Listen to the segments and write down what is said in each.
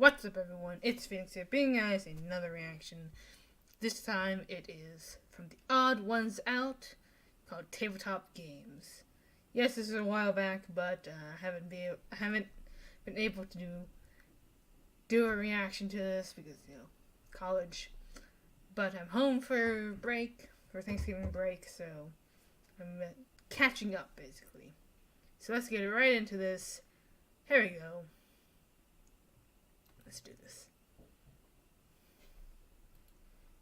What's up, everyone? It's Phoenix here, bringing you guys another reaction. This time it is from TheOdd1sOut called Tabletop Games. Yes, this is a while back, but I haven't been able to do a reaction to this because, college. But I'm home for Thanksgiving break, so I'm catching up, basically. So let's get right into this. Here we go. Let's do this.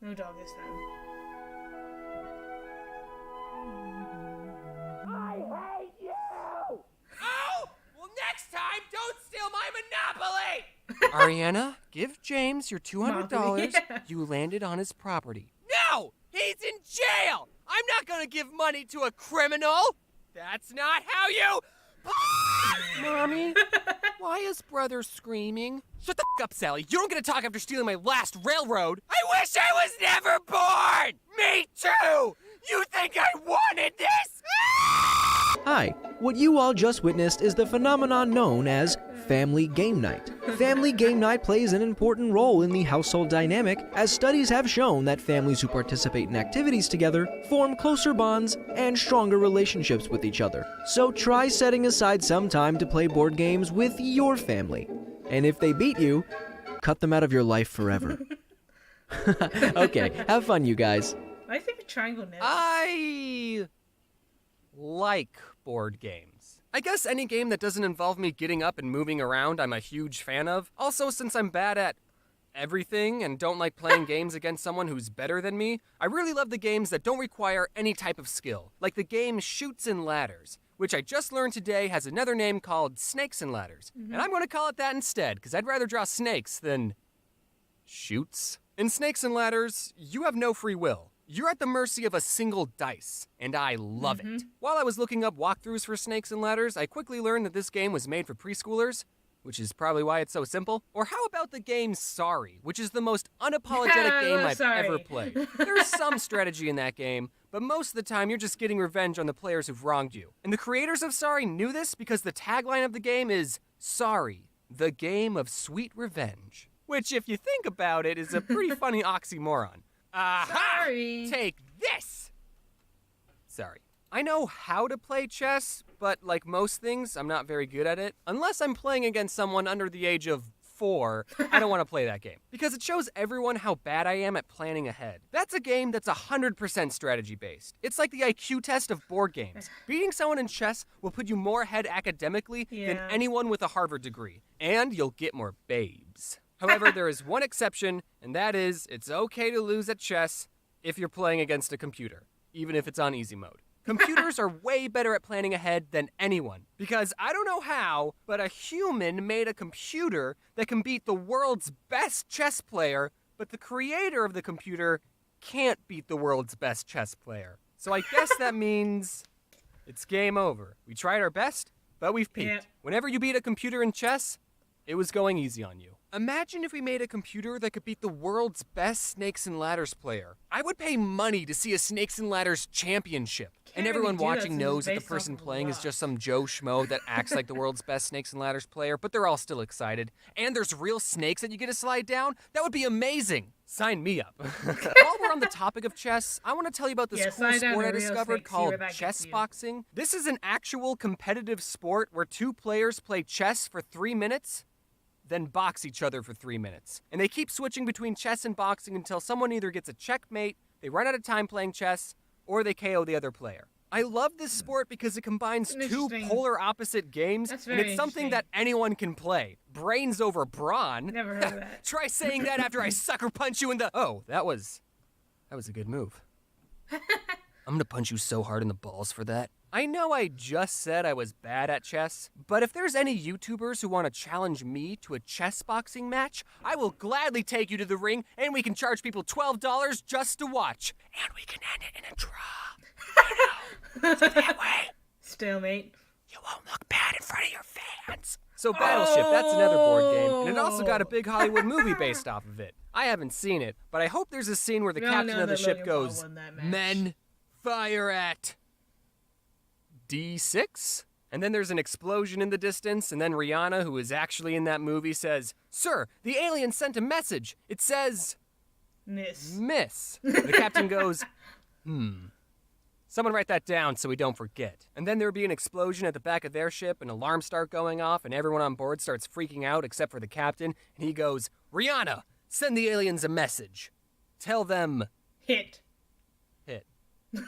No dog this time. I hate you! Oh! Well, next time, don't steal my Monopoly! Ariana, give James your $200 Yeah. you landed on his property. No! He's in jail! I'm not gonna give money to a criminal! That's not how you... Mommy, why is brother screaming? Shut the f*** up, Sally. You don't get to talk after stealing my last railroad. I wish I was never born! Me too! You think I wanted this? Hi, what you all just witnessed is the phenomenon known as Family Game Night. Family Game Night plays an important role in the household dynamic, as studies have shown that families who participate in activities together form closer bonds and stronger relationships with each other. So try setting aside some time to play board games with your family. And if they beat you, cut them out of your life forever. Okay, have fun, you guys. I think a triangle next. I like board games. I guess any game that doesn't involve me getting up and moving around I'm a huge fan of. Also, since I'm bad at everything and don't like playing games against someone who's better than me, I really love the games that don't require any type of skill, like the game Chutes and Ladders, which I just learned today has another name called Snakes and Ladders. And I'm going to call it that instead, because I'd rather draw snakes than chutes. In Snakes and Ladders, you have no free will. You're at the mercy of a single dice, and I love it. While I was looking up walkthroughs for Snakes and Ladders, I quickly learned that this game was made for preschoolers, which is probably why it's so simple. Or how about the game Sorry, which is the most unapologetic game I've ever played. There's some strategy in that game, but most of the time you're just getting revenge on the players who've wronged you. And the creators of Sorry knew this because the tagline of the game is Sorry, the game of sweet revenge. Which, if you think about it, is a pretty funny oxymoron. Aha! Sorry. Take this! Sorry. I know how to play chess, but like most things, I'm not very good at it. Unless I'm playing against someone under the age of 4, I don't want to play that game. Because it shows everyone how bad I am at planning ahead. That's a game that's 100% strategy-based. It's like the IQ test of board games. Beating someone in chess will put you more ahead academically than anyone with a Harvard degree. And you'll get more babes. However, there is one exception, and that is it's okay to lose at chess if you're playing against a computer, even if it's on easy mode. Computers are way better at planning ahead than anyone, because I don't know how, but a human made a computer that can beat the world's best chess player, but the creator of the computer can't beat the world's best chess player. So I guess that means it's game over. We tried our best, but we've peaked. Yeah. Whenever you beat a computer in chess, it was going easy on you. Imagine if we made a computer that could beat the world's best Snakes and Ladders player. I would pay money to see a Snakes and Ladders championship. And everyone watching knows that the person playing is just some Joe Schmo that acts like the world's best Snakes and Ladders player, but they're all still excited. And there's real snakes that you get to slide down? That would be amazing. Sign me up. While we're on the topic of chess, I want to tell you about this cool sport I discovered called chess boxing. This is an actual competitive sport where 2 players play chess for 3 minutes, then box each other for 3 minutes. And they keep switching between chess and boxing until someone either gets a checkmate, they run out of time playing chess, or they KO the other player. I love this sport because it combines 2 polar opposite games, and it's something that anyone can play. Brains over brawn. Never heard of that. Try saying that after I sucker punch you in the... Oh, that was a good move. I'm gonna punch you so hard in the balls for that. I know I just said I was bad at chess, but if there's any YouTubers who want to challenge me to a chess boxing match, I will gladly take you to the ring, and we can charge people $12 just to watch. And we can end it in a draw. So that way, Stalemate. you won't look bad in front of your fans. So Battleship, that's another board game, and it also got a big Hollywood movie based off of it. I haven't seen it, but I hope there's a scene where the captain of the ship goes, "Men, fire at D6? And then there's an explosion in the distance, and then Rihanna, who is actually in that movie, says, "Sir, the alien sent a message. It says, Miss." The captain goes, Someone write that down so we don't forget. And then there would be an explosion at the back of their ship, and alarms start going off, and everyone on board starts freaking out except for the captain, and he goes, "Rihanna, send the aliens a message. Tell them..." Hit.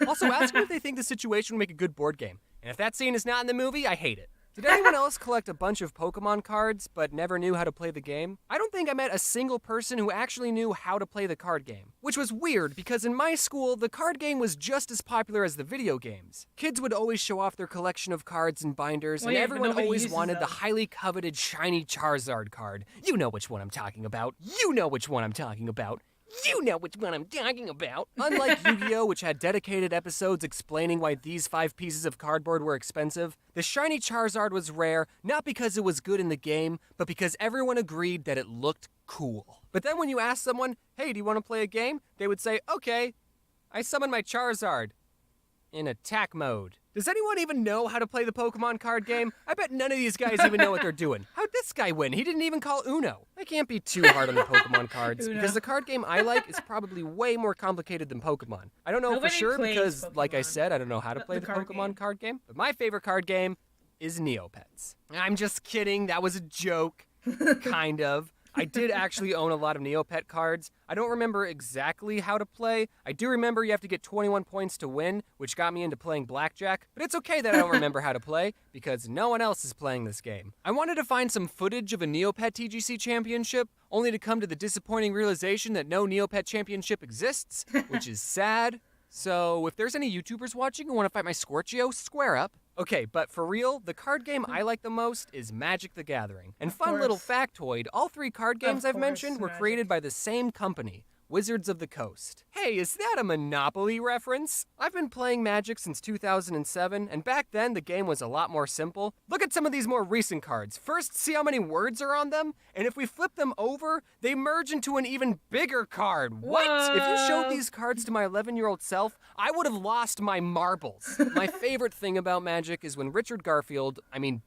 Also, ask them if they think the situation would make a good board game. And if that scene is not in the movie, I hate it. Did anyone else collect a bunch of Pokemon cards but never knew how to play the game? I don't think I met a single person who actually knew how to play the card game. Which was weird, because in my school, the card game was just as popular as the video games. Kids would always show off their collection of cards and binders, and everyone always wanted the highly coveted shiny Charizard card. You know which one I'm talking about. You know which one I'm talking about. You know which one I'm talking about. Unlike Yu-Gi-Oh!, which had dedicated episodes explaining why these 5 pieces of cardboard were expensive, the shiny Charizard was rare, not because it was good in the game, but because everyone agreed that it looked cool. But then when you ask someone, "Hey, do you want to play a game?" they would say, "Okay, I summon my Charizard in attack mode." Does anyone even know how to play the Pokemon card game? I bet none of these guys even know what they're doing. How'd this guy win? He didn't even call Uno. I can't be too hard on the Pokemon cards, because the card game I like is probably way more complicated than Pokemon. I don't know for sure because, like I said, I don't know how to play the Pokemon card game. But my favorite card game is Neopets. I'm just kidding. That was a joke. Kind of. I did actually own a lot of Neopet cards. I don't remember exactly how to play. I do remember you have to get 21 points to win, which got me into playing blackjack. But it's okay that I don't remember how to play, because no one else is playing this game. I wanted to find some footage of a Neopet TGC championship, only to come to the disappointing realization that no Neopet championship exists, which is sad. So if there's any YouTubers watching who want to fight my Scorchio, square up. Okay, but for real, the card game I like the most is Magic the Gathering. And fun little factoid, all 3 card games I've mentioned were created by the same company, Wizards of the Coast. Hey, is that a Monopoly reference? I've been playing Magic since 2007, and back then the game was a lot more simple. Look at some of these more recent cards. First, see how many words are on them? And if we flip them over, they merge into an even bigger card. What? If you showed these cards to my 11-year-old self, I would have lost my marbles. My favorite thing about Magic is when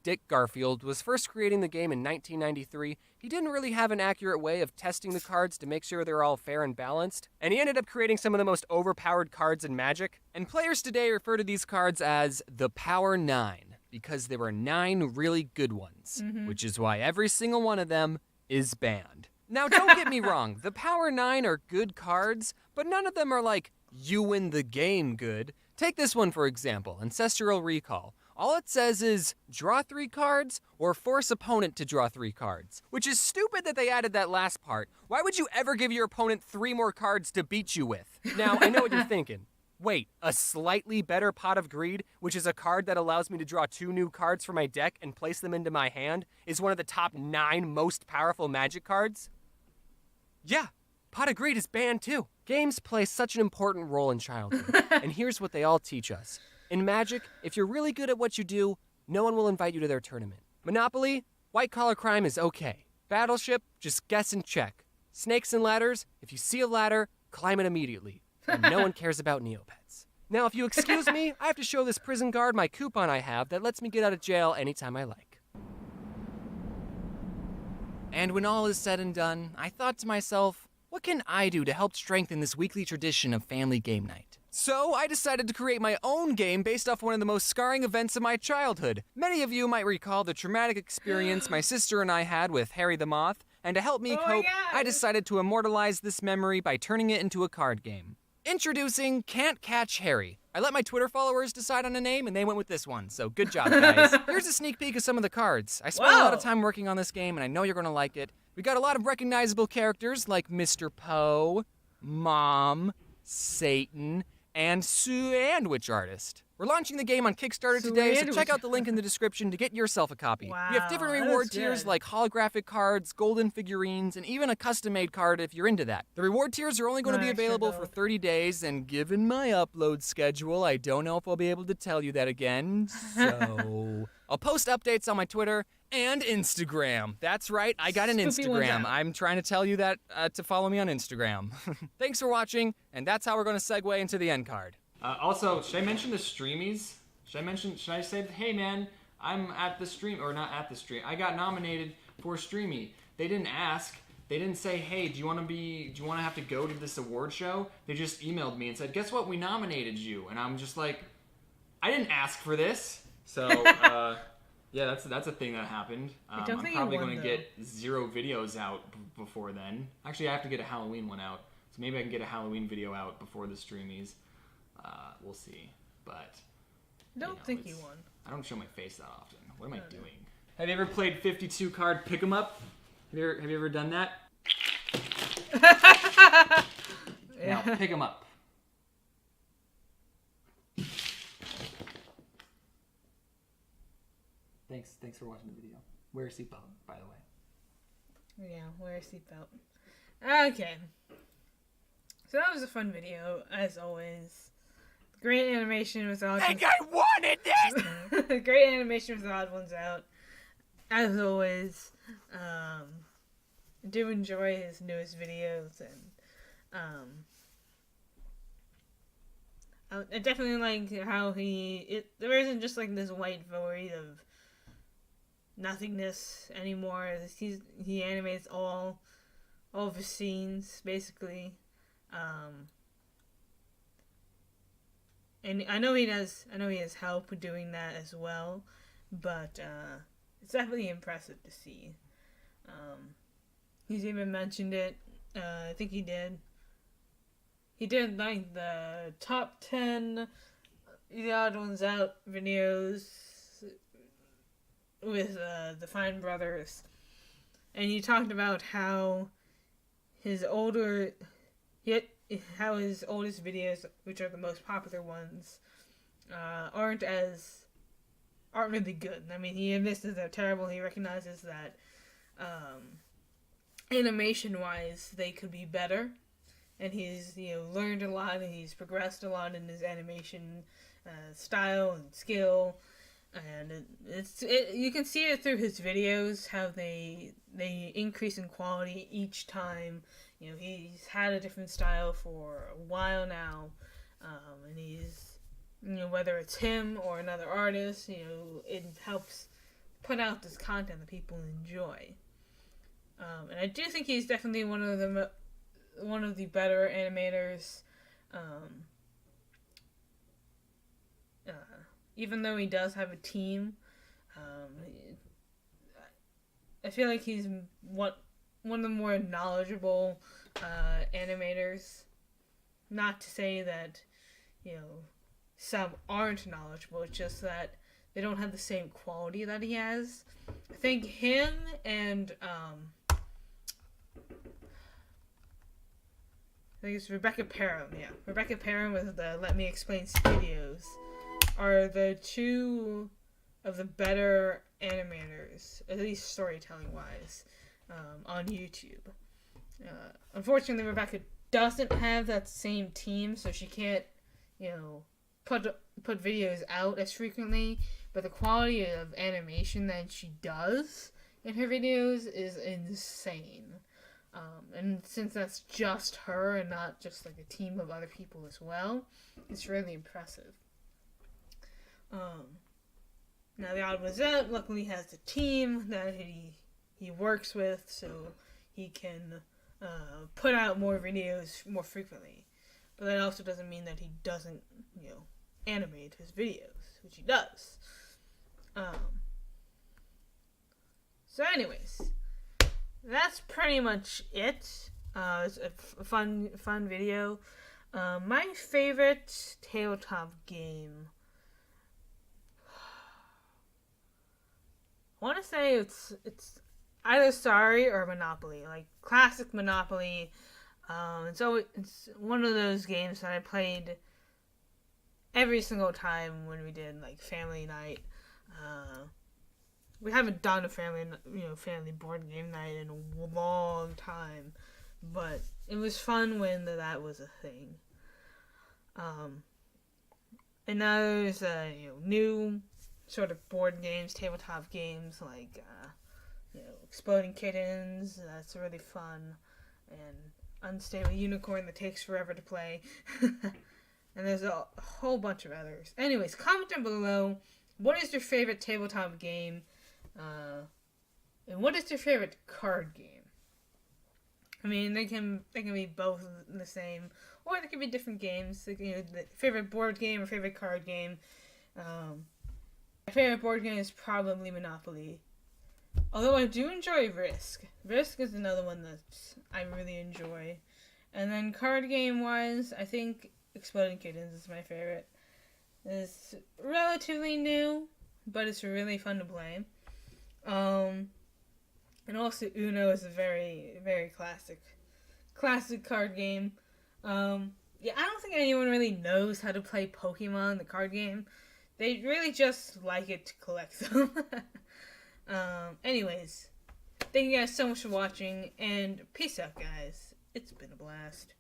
Dick Garfield, was first creating the game in 1993, he didn't really have an accurate way of testing the cards to make sure they're all fair and balanced, and he ended up creating some of the most overpowered cards in Magic. And players today refer to these cards as the Power 9, because there were 9 really good ones, which is why every single one of them is banned. Now, don't get me wrong, the Power 9 are good cards, but none of them are like, you win the game good. Take this one for example, Ancestral Recall. All it says is, draw 3 cards, or force opponent to draw 3 cards. Which is stupid that they added that last part. Why would you ever give your opponent 3 more cards to beat you with? Now, I know what you're thinking. Wait, a slightly better Pot of Greed, which is a card that allows me to draw 2 new cards from my deck and place them into my hand, is one of the top 9 most powerful Magic cards? Yeah, Pot of Greed is banned too. Games play such an important role in childhood, and here's what they all teach us. In Magic, if you're really good at what you do, no one will invite you to their tournament. Monopoly, white-collar crime is okay. Battleship, just guess and check. Snakes and ladders, if you see a ladder, climb it immediately. And no one cares about Neopets. Now, if you excuse me, I have to show this prison guard my coupon I have that lets me get out of jail anytime I like. And when all is said and done, I thought to myself, what can I do to help strengthen this weekly tradition of family game night? So I decided to create my own game based off one of the most scarring events of my childhood. Many of you might recall the traumatic experience my sister and I had with Harry the Moth, and to help me cope, I decided to immortalize this memory by turning it into a card game. Introducing Can't Catch Harry. I let my Twitter followers decide on a name, and they went with this one, so good job, guys. Here's a sneak peek of some of the cards. I spent a lot of time working on this game, and I know you're gonna like it. We got a lot of recognizable characters like Mr. Poe, Mom, Satan, and Sandwich Artist. We're launching the game on Kickstarter today, so check out the link in the description to get yourself a copy. We have different reward tiers like holographic cards, golden figurines, and even a custom-made card if you're into that. The reward tiers are only going to be available for 30 days, and given my upload schedule, I don't know if I'll be able to tell you that again, so... I'll post updates on my Twitter and Instagram. That's right, I got an Instagram. I'm trying to tell you that to follow me on Instagram. Thanks for watching, and that's how we're going to segue into the end card. Also, should I mention the streamies? Should I say, hey man, I'm at the stream, or not at the stream. I got nominated for Streamy. They didn't ask. They didn't say, hey, do you want to have to go to this award show? They just emailed me and said, guess what? We nominated you. And I'm just like, I didn't ask for this. So, yeah, that's a thing that happened. I'm probably going to get 0 videos out before then. Actually, I have to get a Halloween one out. So maybe I can get a Halloween video out before the Streamies. We'll see. But I don't think you won. I don't show my face that often. What am I doing? Have you ever played 52 card pick 'em up? Have you ever done that? Yeah. Now pick 'em up. Thanks for watching the video. Wear a seatbelt, by the way. Yeah, wear a seatbelt. Okay. So that was a fun video, as always. Great animation with Odd. I think I wanted this! Great animation with Odd1sOut. As always. I do enjoy his newest videos, and I definitely like how there isn't just like this white void of nothingness anymore. He animates all of his scenes basically, and I know he has help doing that as well, but it's definitely impressive to see. He's even mentioned it. I think he did. He did like the top 10 TheOdd1sOut videos with the Fine Brothers, and he talked about how his oldest videos, which are the most popular ones, aren't really good. I mean, he admits that they're terrible. He recognizes that animation-wise, they could be better, and he's learned a lot, and he's progressed a lot in his animation style and skill, and you can see it through his videos how they increase in quality each time. He's had a different style for a while now, and he's whether it's him or another artist, it helps put out this content that people enjoy. And I do think he's definitely one of the better animators. Even though he does have a team, I feel like he's one of the more knowledgeable animators. Not to say that some aren't knowledgeable. It's just that they don't have the same quality that he has. I think him and I think it's Rebecca Perrin. Yeah, Rebecca Perrin with the Let Me Explain Studios are the two of the better animators, at least storytelling wise, on YouTube. Unfortunately, Rebecca doesn't have that same team, so she can't, put videos out as frequently. But the quality of animation that she does in her videos is insane. And since that's just her and not just like a team of other people as well, it's really impressive. Now TheOdd1sOut luckily has a team that he works with, so he can put out more videos more frequently. But that also doesn't mean that he doesn't, animate his videos, which he does. So anyways, that's pretty much it. It's a fun video. My favorite tabletop game, I want to say it's either Sorry or Monopoly, like classic Monopoly. So it's one of those games that I played every single time when we did like family night. We haven't done a family board game night in a long time, but it was fun when that was a thing. And now there's new sort of board games, tabletop games like Exploding Kittens. That's really fun, and Unstable Unicorn that takes forever to play. And there's a whole bunch of others. Anyways, comment down below what is your favorite tabletop game? And what is your favorite card game? I mean, they can be both the same, or they can be different games. Like, you know, the favorite board game or favorite card game. My favorite board game is probably Monopoly. Although I do enjoy Risk. Risk is another one that I really enjoy. And then card game wise, I think Exploding Kittens is my favorite. It's relatively new, but it's really fun to play. And also Uno is a very, very classic card game. Yeah, I don't think anyone really knows how to play Pokemon, the card game. They really just like it to collect them. Anyways, thank you guys so much for watching, and peace out, guys. It's been a blast.